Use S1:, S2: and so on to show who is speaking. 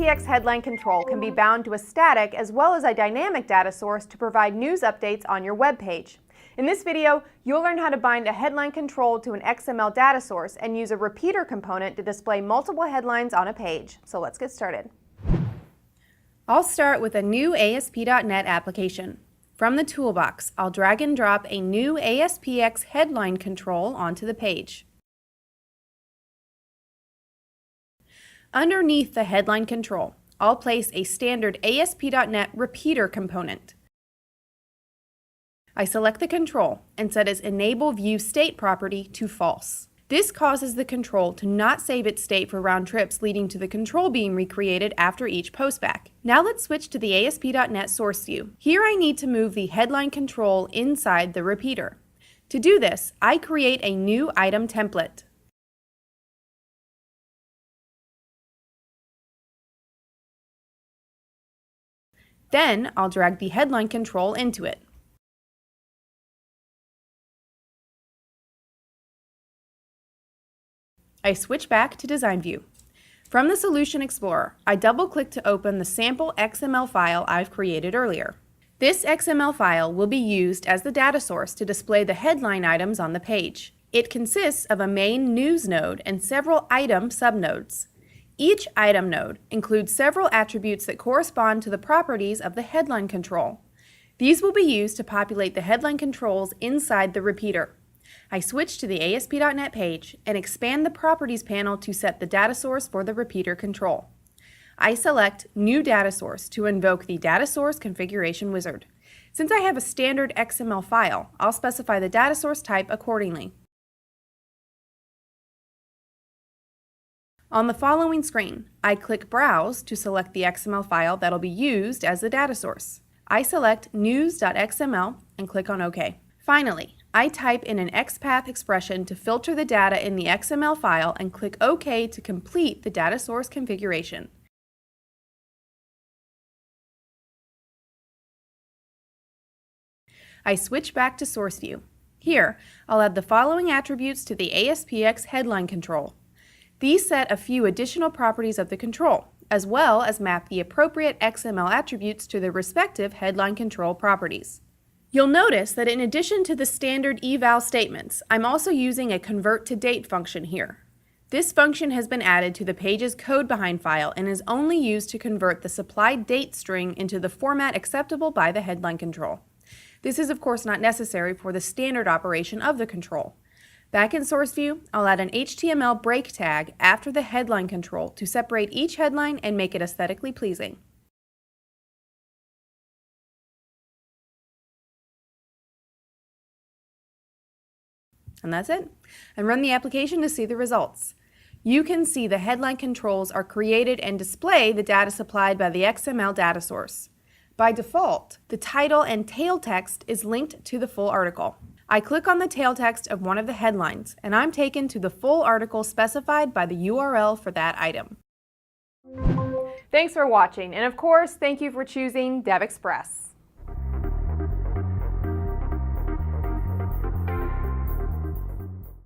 S1: ASPX headline control can be bound to a static as well as a dynamic data source to provide news updates on your web page. In this video, you'll learn how to bind a headline control to an XML data source and use a repeater component to display multiple headlines on a page. So let's get started. I'll start with a new ASP.NET application. From the toolbox, I'll drag and drop a new ASPX headline control onto the page. Underneath the headline control, I'll place a standard ASP.NET repeater component. I select the control and set its Enable View State property to false. This causes the control to not save its state for round trips, leading to the control being recreated after each postback. Now let's switch to the ASP.NET source view. Here I need to move the headline control inside the repeater. To do this, I create a new item template. Then I'll drag the headline control into it. I switch back to Design View. From the Solution Explorer, I double-click to open the sample XML file I've created earlier. This XML file will be used as the data source to display the headline items on the page. It consists of a main news node and several item subnodes. Each item node includes several attributes that correspond to the properties of the headline control. These will be used to populate the headline controls inside the repeater. I switch to the ASP.NET page and expand the Properties panel to set the data source for the repeater control. I select New Data Source to invoke the Data Source Configuration Wizard. Since I have a standard XML file, I'll specify the data source type accordingly. On the following screen, I click Browse to select the XML file that'll be used as the data source. I select news.xml and click on OK. Finally, I type in an XPath expression to filter the data in the XML file and click OK to complete the data source configuration. I switch back to Source View. Here, I'll add the following attributes to the ASPX headline control. These set a few additional properties of the control, as well as map the appropriate XML attributes to the respective headline control properties. You'll notice that in addition to the standard eval statements, I'm also using a convert-to-date function here. This function has been added to the page's code behind file and is only used to convert the supplied date string into the format acceptable by the headline control. This is of course not necessary for the standard operation of the control. Back in Source View, I'll add an HTML break tag after the headline control to separate each headline and make it aesthetically pleasing. And that's it. And run the application to see the results. You can see the headline controls are created and display the data supplied by the XML data source. By default, the title and tail text is linked to the full article. I click on the tail text of one of the headlines, and I'm taken to the full article specified by the URL for that item. Thanks for watching, and of course, thank you for choosing DevExpress.